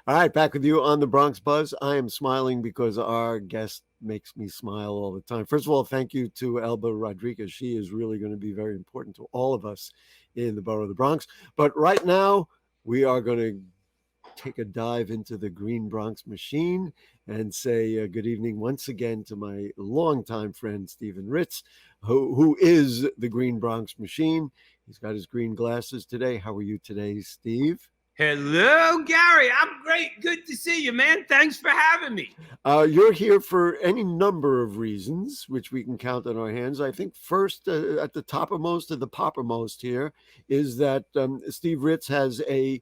All right, back with you on the Bronx Buzz. I am smiling because our guest makes me smile all the time. First of all, thank you to Elba Rodriguez. She is really going to be very important to all of us in the borough of the Bronx. But right now, we are going to take a dive into the Green Bronx Machine and say good evening once again to my longtime friend, Stephen Ritz, who is the Green Bronx Machine. He's got his green glasses today. How are you today, Steve? Hello, Gary. I'm great. Good to see you, man. Thanks for having me. You're here for any number of reasons, which we can count on our hands. I think first, at the toppermost of the poppermost here, is that Steve Ritz has I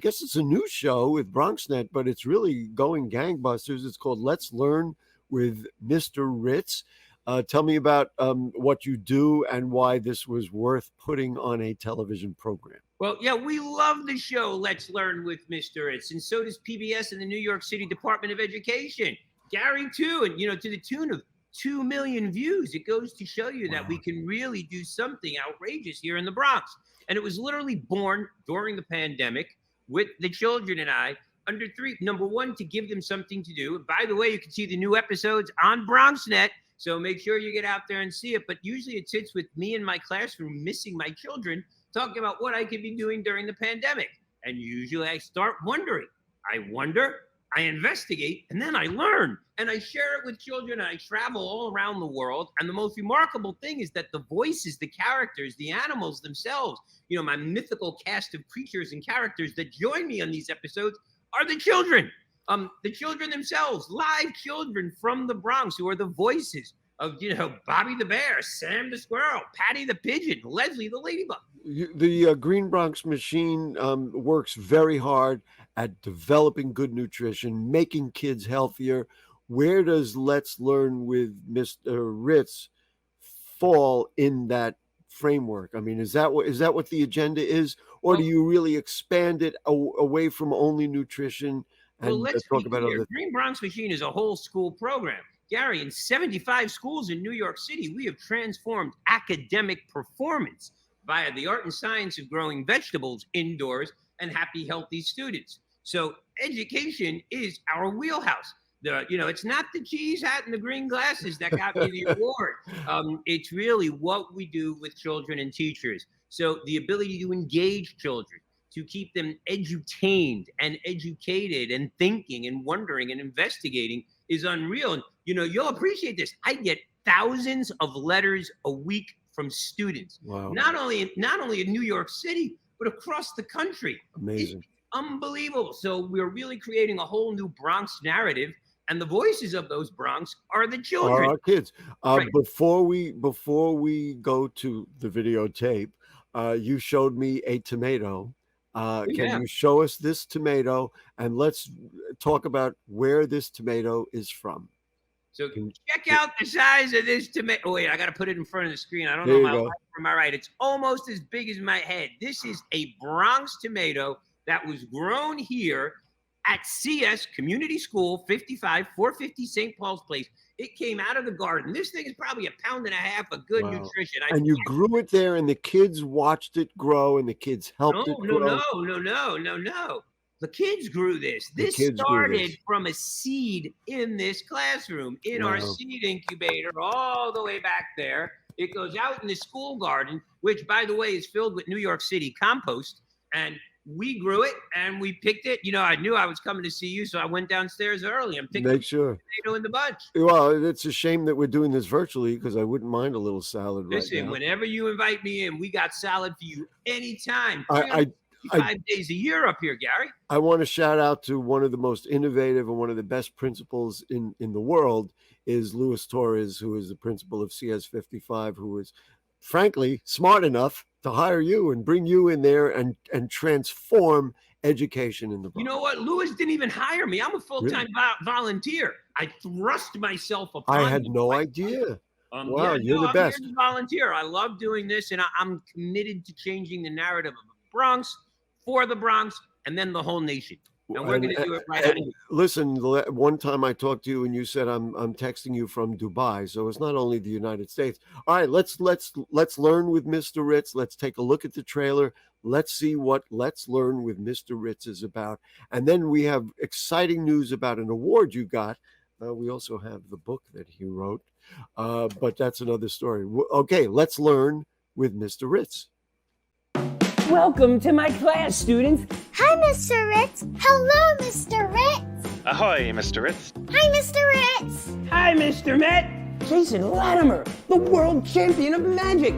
guess it's a new show with BronxNet, but it's really going gangbusters. It's called Let's Learn with Mr. Ritz. Tell me about what you do and why this was worth putting on a television program. Well, yeah, we love the show Let's Learn with Mr. Ritz, and so does PBS and the New York City Department of Education. Gary, too, and, to the tune of 2 million views. It goes to show you that we can really do something outrageous here in the Bronx. And it was literally born during the pandemic with the children and I under three. Number one, to give them something to do. And by the way, you can see the new episodes on BronxNet. So make sure you get out there and see it. But usually it sits with me in my classroom, missing my children, talking about what I could be doing during the pandemic. And usually I start wondering. I wonder, I investigate, and then I learn. And I share it with children, and I travel all around the world. And the most remarkable thing is that the voices, the characters, the animals themselves, my mythical cast of creatures and characters that join me on these episodes are the children. The children themselves, live children from the Bronx who are the voices of, Bobby the bear, Sam the squirrel, Patty the pigeon, Leslie the ladybug. The Green Bronx Machine works very hard at developing good nutrition, making kids healthier. Where does Let's Learn with Mr. Ritz fall in that framework? I mean, is that what the agenda is, or do you really expand it away from only nutrition? And well, let's talk be about clear. other. Green Bronx Machine is a whole school program. Gary, in 75 schools in New York City, we have transformed academic performance via the art and science of growing vegetables indoors and happy, healthy students. So education is our wheelhouse. It's not the cheese hat and the green glasses that got me the award. It's really what we do with children and teachers. So the ability to engage children, to keep them edutained and educated and thinking and wondering and investigating is unreal. And, you'll appreciate this. I get thousands of letters a week from students, Wow. not only in New York City, but across the country. Amazing. It's unbelievable. So we're really creating a whole new Bronx narrative, and the voices of those Bronx are the children. Our kids. Right. Before we go to the videotape, you showed me a tomato. Can you show us this tomato, and let's talk about where this tomato is from? So check out the size of this tomato. Oh, wait, I got to put it in front of the screen. I don't know my left or my right. It's almost as big as my head. This is a Bronx tomato that was grown here at CS Community School, 450 St. Paul's Place. It came out of the garden. This thing is probably 1.5 pounds of good nutrition. And you grew it there, and the kids watched it grow, and the kids helped it grow. No. The kids grew this. This started from a seed in this classroom, in our seed incubator, all the way back there. It goes out in the school garden, which, by the way, is filled with New York City compost. And we grew it, and we picked it. I knew I was coming to see you, so I went downstairs early and picked Make sure. tomato in the bunch. Well, it's a shame that we're doing this virtually, because I wouldn't mind a little salad right now. Listen, whenever you invite me in, we got salad for you anytime. 5 days a year up here, Gary. I want to shout out to one of the most innovative and one of the best principals in the world is Luis Torres, who is the principal of CS 55, who is frankly smart enough to hire you and bring you in there and transform education in the Bronx. You know what? Luis didn't even hire me. I'm a full-time volunteer. I thrust myself upon I had no idea. Wow, you're the best. I'm a volunteer. I love doing this, and I'm committed to changing the narrative of the Bronx, for the Bronx, and then the whole nation. and we're going to do it right out of here. Listen, one time I talked to you and you said I'm texting you from Dubai, so it's not only the United States. All right, let's learn with Mr. Ritz. Let's take a look at the trailer. Let's see what Let's Learn with Mr. Ritz is about, and then we have exciting news about an award you got. We also have the book that he wrote, but that's another story. Okay, let's learn with Mr. Ritz. Welcome to my class, students. Hi, Mr. Ritz. Hello, Mr. Ritz. Ahoy, Mr. Ritz. Hi, Mr. Ritz. Hi, Mr. Met. Jason Latimer, the world champion of magic.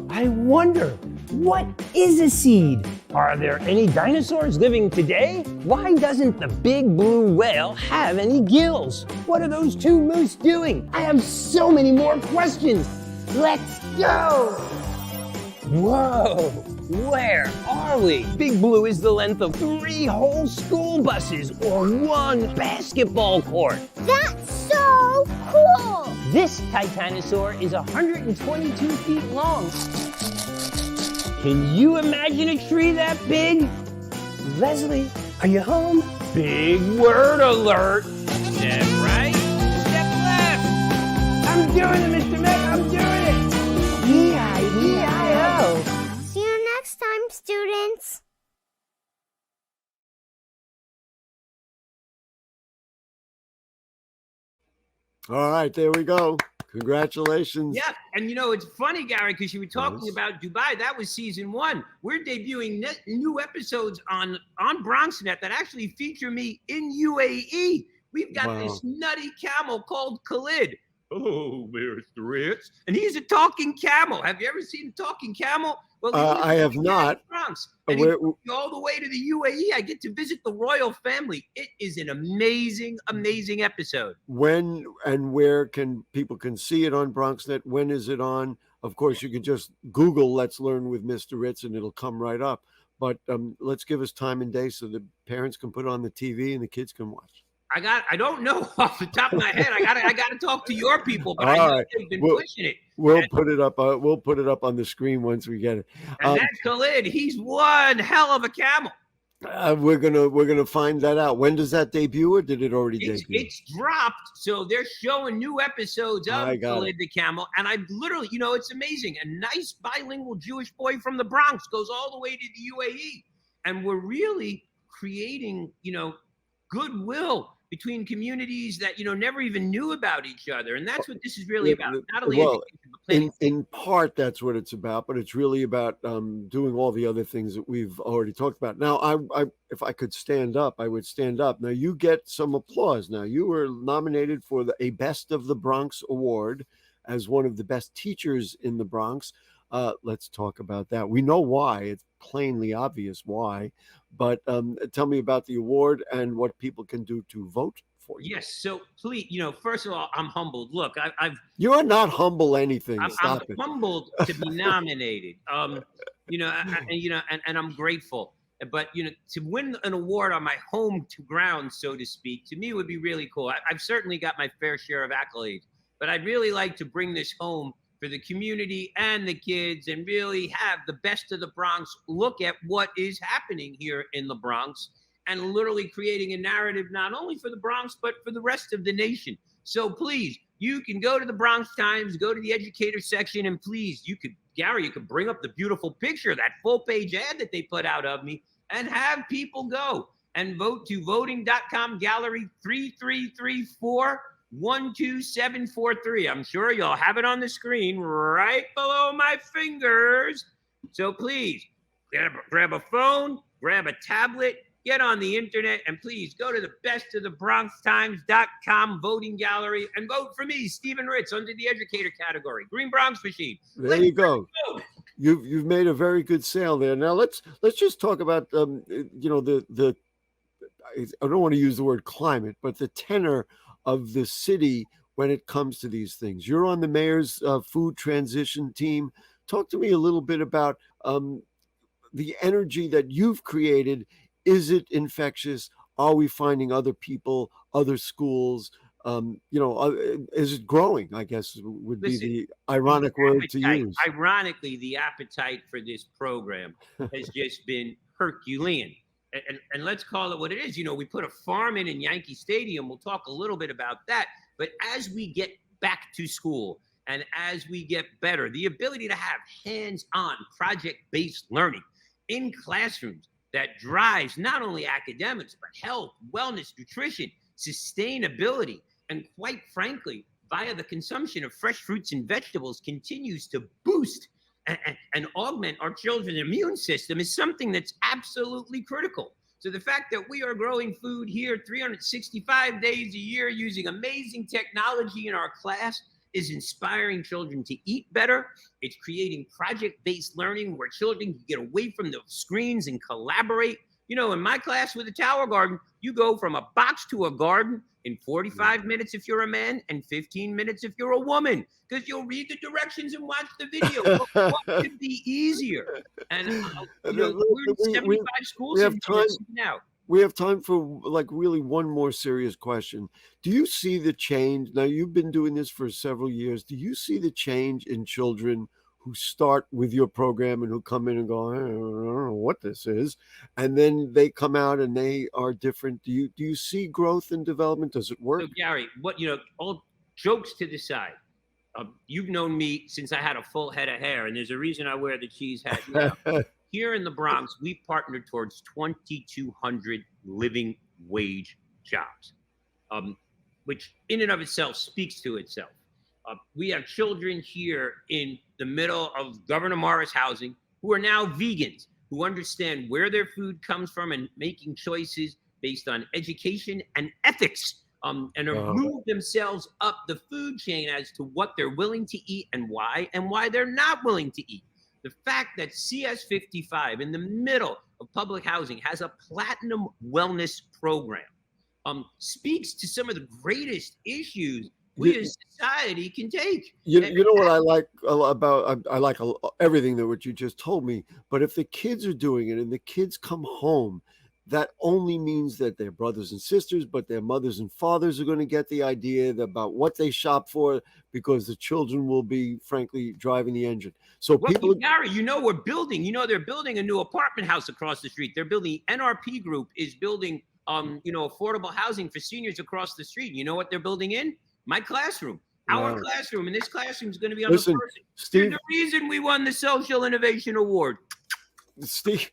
I wonder, what is a seed? Are there any dinosaurs living today? Why doesn't the big blue whale have any gills? What are those two moose doing? I have so many more questions. Let's go. Whoa, where are we? Big Blue is the length of 3 whole school buses or 1 basketball court. That's so cool. This Titanosaur is 122 feet long. Can you imagine a tree that big? Leslie, are you home? Big word alert. Step right, step left. I'm doing it, Mr. Met, I'm doing it. E-I-E-I-O. See you next time, students. All right, there we go. Congratulations. Yeah, and it's funny, Gary, because you were talking about Dubai. That was season 1. We're debuting new episodes on BronxNet that actually feature me in UAE. We've got this nutty camel called Khalid. Oh, Mr. Ritz. And he's a talking camel. Have you ever seen a talking camel? Well, I have not. Bronx. And he took me all the way to the UAE. I get to visit the royal family. It is an amazing, amazing episode. When and where can people see it on BronxNet? When is it on? Of course, you can just Google Let's Learn with Mr. Ritz and it'll come right up. But let's give us time and day so the parents can put it on the TV and the kids can watch. I don't know off the top of my head. I got to talk to your people, but I know they've been pushing it. We'll put it up. We'll put it up on the screen once we get it. And that Khalid, he's one hell of a camel. We're gonna find that out. When does that debut, or did it already debut? It's dropped, so they're showing new episodes of Khalid the Camel, and I literally, it's amazing. A nice bilingual Jewish boy from the Bronx goes all the way to the UAE, and we're really creating, goodwill between communities that never even knew about each other, and that's what this is really about. Not only education, but in part that's what it's about, but it's really about doing all the other things that we've already talked about. Now, I if I could stand up, I would stand up. Now, you get some applause. Now, you were nominated for a Best of the Bronx award as one of the best teachers in the Bronx. Let's talk about that. We know why. It's plainly obvious why. But tell me about the award and what people can do to vote for you. Yes. So please, first of all, I'm humbled. Look, You're not humble anything. I'm it. humbled to be nominated. And I'm grateful. But to win an award on my home ground, so to speak, to me would be really cool. I've certainly got my fair share of accolades, but I'd really like to bring this home for the community and the kids and really have the best of the Bronx look at what is happening here in the Bronx and literally creating a narrative not only for the Bronx, but for the rest of the nation. So please, you can go to the Bronx Times, go to the educator section, and please, Gary, you could bring up the beautiful picture, that full page ad that they put out of me, and have people go and vote to voting.com gallery 3334-12743. I'm sure you'll have it on the screen right below my fingers. So please grab a phone, grab a tablet, get on the internet, and please go to the bestofthebronxtimes.com voting gallery and vote for me, Stephen Ritz, under the educator category. Green Bronx Machine. There you go. You've made a very good sale there. Now let's just talk about the I don't want to use the word climate, but the tenor of the city when it comes to these things. You're on the mayor's food transition team. Talk to me a little bit about the energy that you've created. Is it infectious? Are we finding other people, other schools? Is it growing? I guess would be the ironic word to use. Ironically, the appetite for this program has just been Herculean. and let's call it what it is. We put a farm in Yankee Stadium. We'll talk a little bit about that. But as we get back to school and as we get better, the ability to have hands-on project-based learning in classrooms that drives not only academics, but health, wellness, nutrition, sustainability, and quite frankly, via the consumption of fresh fruits and vegetables continues to boost and augment our children's immune system is something that's absolutely critical. So the fact that we are growing food here 365 days a year using amazing technology in our class is inspiring children to eat better. It's creating project-based learning where children can get away from the screens and collaborate. In my class with the Tower Garden, you go from a box to a garden in 45 minutes if you're a man and 15 minutes if you're a woman, because you'll read the directions and watch the video. What could be easier? And we're in 75 schools now. We have time for really one more serious question. Do you see the change? Now, you've been doing this for several years. Do you see the change in children who start with your program and who come in and go, I don't know what this is, and then they come out and they are different? Do you see growth and development? Does it work? So Gary, all jokes to the side, you've known me since I had a full head of hair, and there's a reason I wear the cheese hat now. Here in the Bronx, we partnered towards 2,200 living wage jobs, which in and of itself speaks to itself. We have children here in the middle of Governor Morris housing who are now vegans, who understand where their food comes from and making choices based on education and ethics, and have moved themselves up the food chain as to what they're willing to eat and why they're not willing to eat. The fact that CS55 in the middle of public housing has a platinum wellness program speaks to some of the greatest issues we as society can take. You know what I like about I like everything that what you just told me, but if the kids are doing it and the kids come home, that only means that their brothers and sisters, but their mothers and fathers are going to get the idea about what they shop for, because the children will be, frankly, driving the engine. So Gary, we're building, they're building a new apartment house across the street. They're building, NRP Group is building, affordable housing for seniors across the street. You know what they're building in? My classroom. Our classroom, and this classroom is going to be on the person. Steve, the reason we won the Social Innovation Award. Steve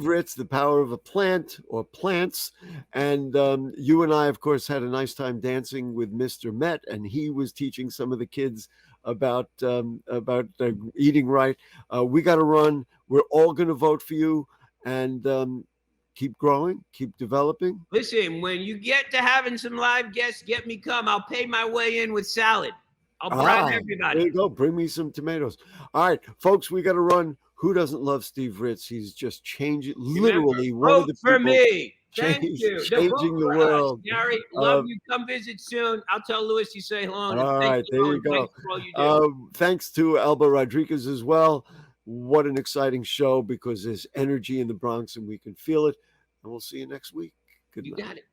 Ritz, The Power of a Plant or Plants. And you and I, of course, had a nice time dancing with Mr. Met, and he was teaching some of the kids about eating right. We got to run. We're all going to vote for you. And keep growing, keep developing. Listen, when you get to having some live guests, get me come. I'll pay my way in with salad. I'll bribe everybody. There you go. Bring me some tomatoes. All right, folks, we got to run. Who doesn't love Steve Ritz? He's just changing, literally one of the people. Vote for me. Thank you. Changing the world. Gary, love you. Come visit soon. I'll tell Louis you say hello. All right, there you go. Thanks for all you do. Thanks to Elba Rodriguez as well. What an exciting show, because there's energy in the Bronx and we can feel it. And we'll see you next week. Good night. You got it.